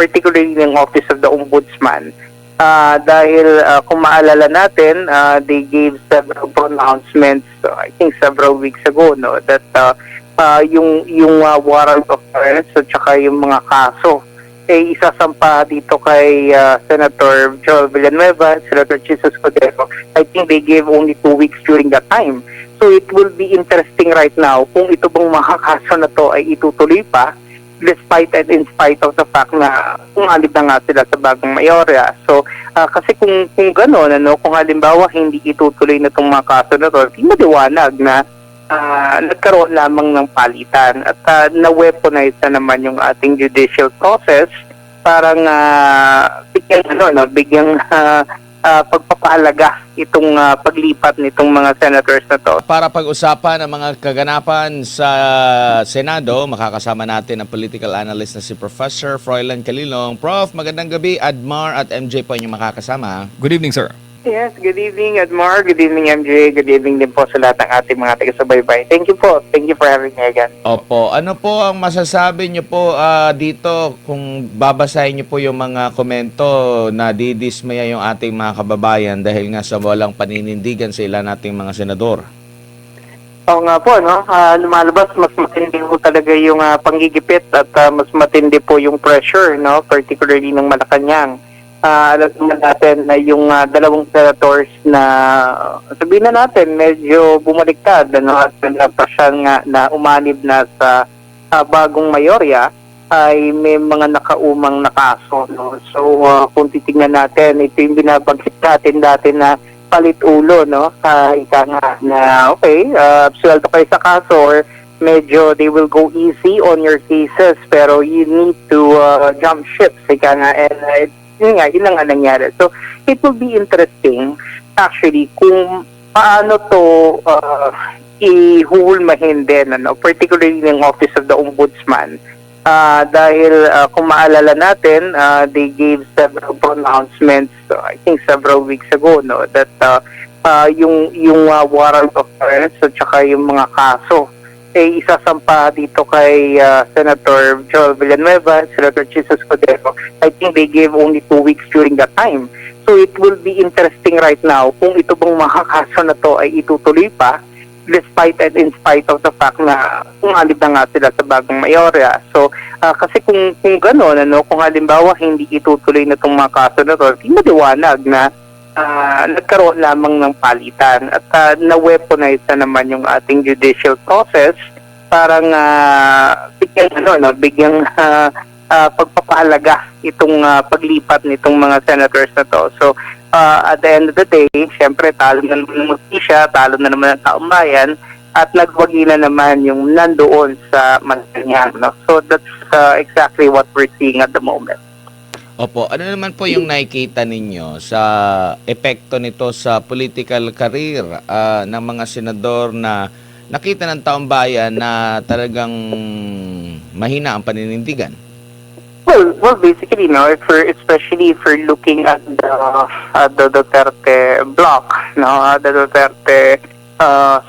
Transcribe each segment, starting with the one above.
particularly ng Office of the Ombudsman. Dahil kung maalala natin, they gave several pronouncements, I think several weeks ago, no, that yung warrant of arrest at saka yung mga kaso isasampa dito kay Senator Joel Villanueva, Senator Jesus Cordero. I think they gave only 2 weeks during that time. So it will be interesting right now kung ito bang mga kaso na to ay itutuloy pa despite and in spite of the fact na umalib na nga sila sa bagong mayorya. So, kasi kung gano'n, kung halimbawa hindi itutuloy na itong mga kaso na to, hindi maliwanag na nagkaroon lamang ng palitan at na-weaponize na naman yung ating judicial process parang bigyang pagpapahalaga itong paglipat nitong mga senators na to. Para pag-usapan ang mga kaganapan sa Senado, makakasama natin ang political analyst na si Professor Froilan Calilong. Prof, magandang gabi. Admar at MJ po inyong makakasama. Good evening, sir. Yes, good evening, Admar. Good evening, MJ. Good evening din po sa lahat ng ating mga taga-subaybay. Thank you po. Thank you for having me again. Opo. Ano po ang masasabi niyo po dito kung babasahin niyo po yung mga komento na didismaya yung ating mga kababayan dahil nga sa walang paninindigan sa ilan nating mga senador? Oo nga po, no? Lumalabas, mas matindi po talaga yung panggigipit at mas matindi po yung pressure, no? Particularly ng Malacanang. Alam naman natin na yung dalawang senators na sabihin na natin medyo bumaliktad at napasyan nga na umanib na sa bagong mayorya ay may mga nakaumang na kaso. No? So kung titingnan natin, ito yung binabanggit natin dati na palit ulo, no? Ika nga na okay, sweldo kayo sa kaso or medyo they will go easy on your cases pero you need to jump ships. Ika nga, and yun nga nangyari. So, it will be interesting actually kung paano to ihulmahin din, particularly ng Office of the Ombudsman. Dahil kung maalala natin, they gave several pronouncements, I think several weeks ago, no, that yung warrant of arrest at saka yung mga kaso isasampa dito kay Senator Joel Villanueva, Senator Jesus Cordero. I think they gave only 2 weeks during that time. So it will be interesting right now kung ito bang mga kaso na to ay itutuloy pa despite and in spite of the fact na umalib na nga sila sa bagong mayorya. So kasi kung gano'n, kung halimbawa hindi itutuloy na itong mga kaso na to, hindi maliwanag na nagkaroon lamang ng palitan at na-weaponize na naman yung ating judicial process parang bigyang pagpapahalaga itong paglipat nitong mga senators na to. So at the end of the day, syempre talo na naman ng hustisya, talo na naman ang taong bayan at nagwagi na naman yung nandoon sa Malacanang. No? So that's exactly what we're seeing at the moment. Opo, ano naman po yung nakikita ninyo sa epekto nito sa political career ng mga senador na nakita ng taong bayan na talagang mahina ang paninindigan? Well, basically, no, especially if we're looking at the Duterte bloc, no, the Duterte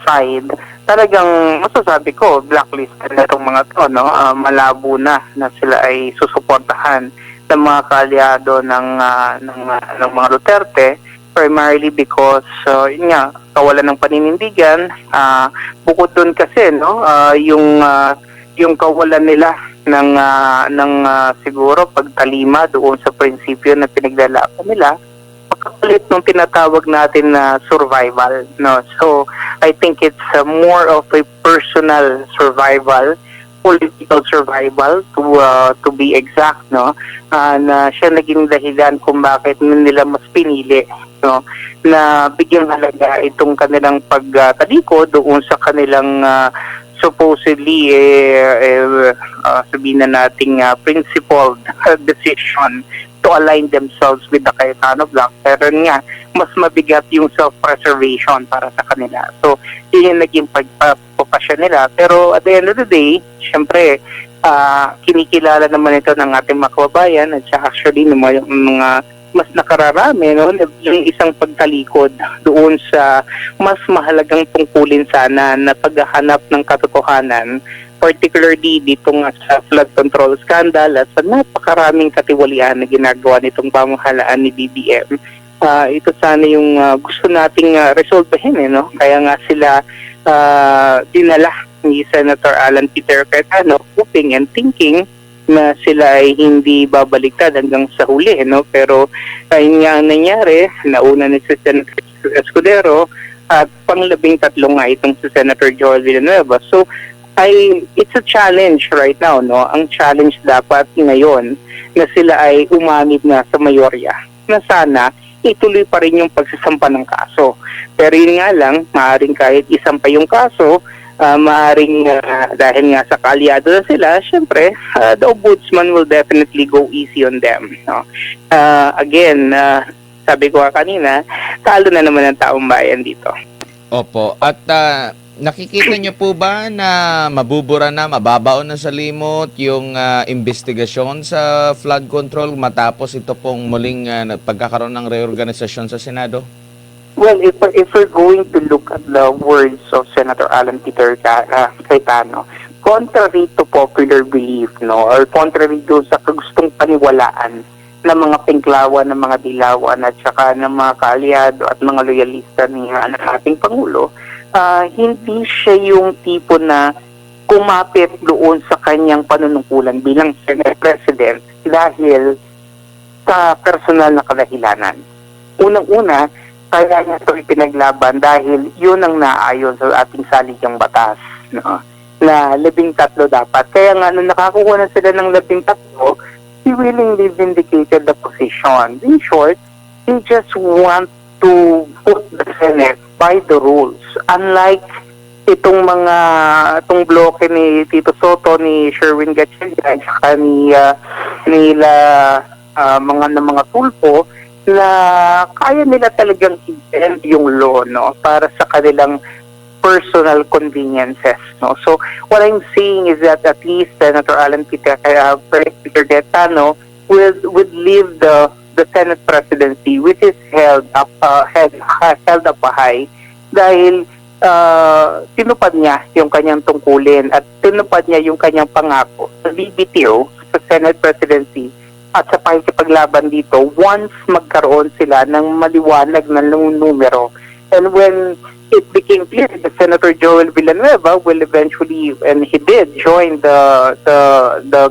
side, talagang masasabi ko blacklisted na itong mga to, no, malabo na sila ay susuportahan ng mga kaalyado ng mga Duterte, primarily because yun nga, kawalan ng paninindigan. Bukod doon kasi, no, yung kawalan nila ng siguro pagtalima doon sa prinsipyo na pinaglalaban nila, pagkapalit ng tinatawag natin na survival, no. So I think it's more of a personal survival, political survival to be exact, no, na siya naging dahilan kung bakit nila mas pinili, no, na bigyang halaga itong kanilang pagtalikod doon sa kanilang supposedly sabihin na nating principled decision to align themselves with the Cayetano bloc. Pero nga, mas mabigat yung self-preservation para sa kanila. So, yun yung naging pagpapasya nila. Pero at the end of the day, syempre, kinikilala naman ito ng ating mga kababayan at actually ng mga mas nakararami, no, yung isang pagtalikod doon sa mas mahalagang tungkulin sana na paghahanap ng katotohanan particularly dito nga sa flood control scandal at sa napakaraming katiwalian na ginagawa nitong pamahalaan ni BBM. Ito sana yung gusto nating resolvehin, no? Kaya nga sila dinala ni Senator Alan Peter Cayetano, hoping and thinking na sila ay hindi babaliktad hanggang sa huli, no? Pero ayun nga ang nangyari, nauna ni si Senator Escudero at pang-13 nga itong si Senator Joel Villanueva. So it's a challenge right now, no? Ang challenge dapat ngayon na sila ay umamid na sa mayorya na sana ituloy pa rin yung pagsasampa ng kaso. Pero yun nga lang, maaaring kahit isampa yung kaso, maaaring dahil nga sa kaalyado na sila, syempre, the ombudsman will definitely go easy on them. No? Again, sabi ko kanina, talo na naman ang taong bayan dito. Opo. At nakikita niyo po ba na mabubura na, mababaon na sa limot yung investigasyon sa flood control matapos ito pong muling pagkakaroon ng reorganisasyon sa Senado? Well, if we're going to look at the words of Senator Alan Peter Cayetano, contrary to popular belief, no, or contrary to sa gustong paniwalaan ng mga pinklawan, ng mga dilawan at saka ng mga kaalyado at mga loyalista ng ating Pangulo, hindi siya yung tipo na kumapit doon sa kanyang panunungkulan bilang Senate President dahil sa personal na kadahilanan. Unang-una, kaya niya ito ipinaglaban dahil yun ang naayon sa ating saligang batas, no? Na 13 dapat. Kaya nga nung nakakuha na sila ng 13, he willingly vindicated the position. In short, he just want to put the Senate by the rules. Unlike itong bloke ni Tito Soto, ni Sherwin Gatchalian, at saka mga tulpo, na kaya nila talagang i-bend yung law, no, para sa kanilang personal conveniences, no. So what I'm saying is that at least Senator Alan Peter Cayetano would leave the Senate presidency with his held up high dahil tinupad niya yung kanyang tungkulin at tinupad niya yung kanyang pangako sa BBTO, sa Senate presidency, at sa pakikipaglaban dito once magkaroon sila ng maliwanag na numero. And when it became clear that Senator Joel Villanueva will eventually, and he did, join the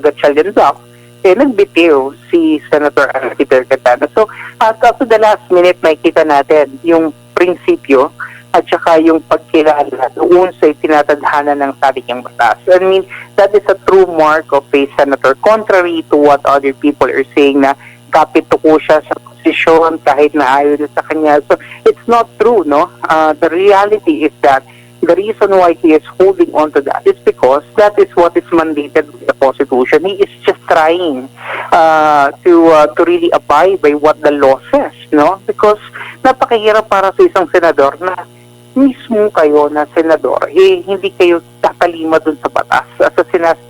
Gatchalian bloc, nagbitiw si Senator Peter Cayetano. So, up to the last minute, makikita natin yung prinsipyo at saka yung pagkilala doon sa tinatadhana ng saligang batas. I mean, that is a true mark of a senator, contrary to what other people are saying na kapit ko siya sa posisyon kahit na ayaw sa kanya. So, it's not true, no? The reality is that the reason why he is holding on to that is because that is what is mandated by the Constitution. He is just trying to really abide by what the law says, no? Because napakahirap para sa isang senador na mismo kayo na senador, hindi kayo tatalima dun sa batas sa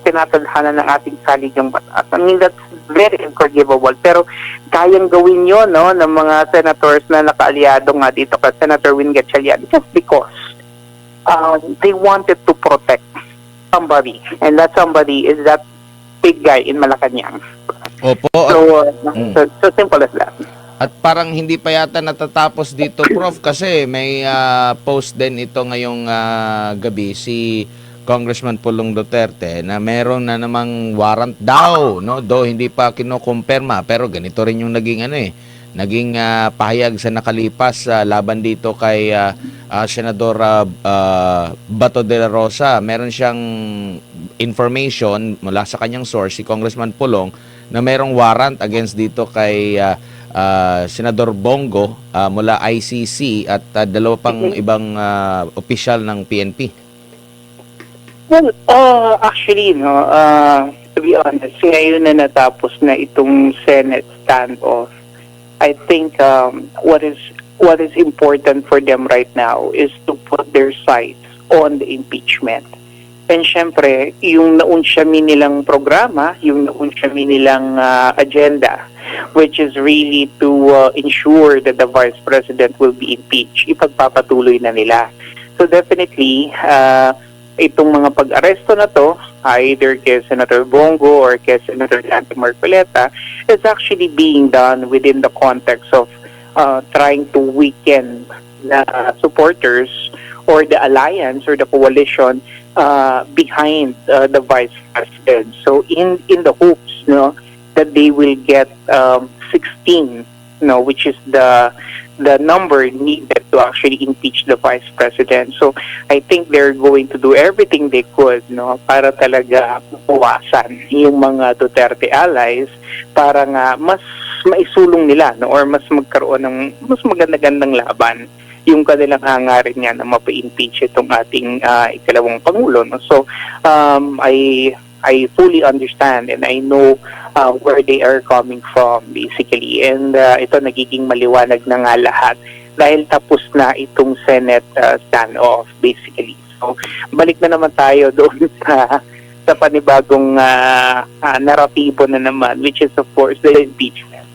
tinatadhana ng ating saligang batas. I mean, that's very unforgivable. Pero kayang gawin yun, no, ng mga senators na nakaalyado nga dito kay Senator Win Gatchalian just because they wanted to protect somebody. And that somebody is that big guy in Malacanang. Opo. So simple as that. At parang hindi pa yata natatapos dito, Prof, kasi may post din ito ngayong gabi si Congressman Pulong Duterte na meron na namang warrant daw, no? Do hindi pa kinukumpirma, pero ganito rin yung naging naging pahayag sa nakalipas laban dito kay Senador Bato de la Rosa. Meron siyang information mula sa kanyang source, si Congressman Pulong, na merong warrant against dito kay Senador Bongo mula ICC at dalawa pang ibang opisyal ng PNP. Well, actually, no, to be honest, ngayon na natapos na itong Senate standoff, I think what is important for them right now is to put their sights on the impeachment. And syempre, yung naunsyami nilang programa, yung naunsyami nilang agenda, which is really to ensure that the Vice President will be impeached, ipagpapatuloy na nila. So definitely, itong mga pag-aresto na to either kay Senator Bongo or kay Senator Dante Marcoleta, is actually being done within the context of trying to weaken the supporters or the alliance or the coalition behind the vice president. So in the hopes, that they will get 16, which is the number needed to actually impeach the vice president. So I think they're going to do everything they could, para talaga puwasan yung mga Duterte allies para nga mas maisulong nila, or mas magkaroon ng mas maganda-gandang laban yung kanilang hangarin niya na mapa-impeach itong ating ikalawang Pangulo. So I fully understand and I know where they are coming from basically. And ito nagiging maliwanag na nga lahat dahil tapos na itong Senate standoff basically. So balik na naman tayo doon sa panibagong naratibo na naman, which is of course the impeachment.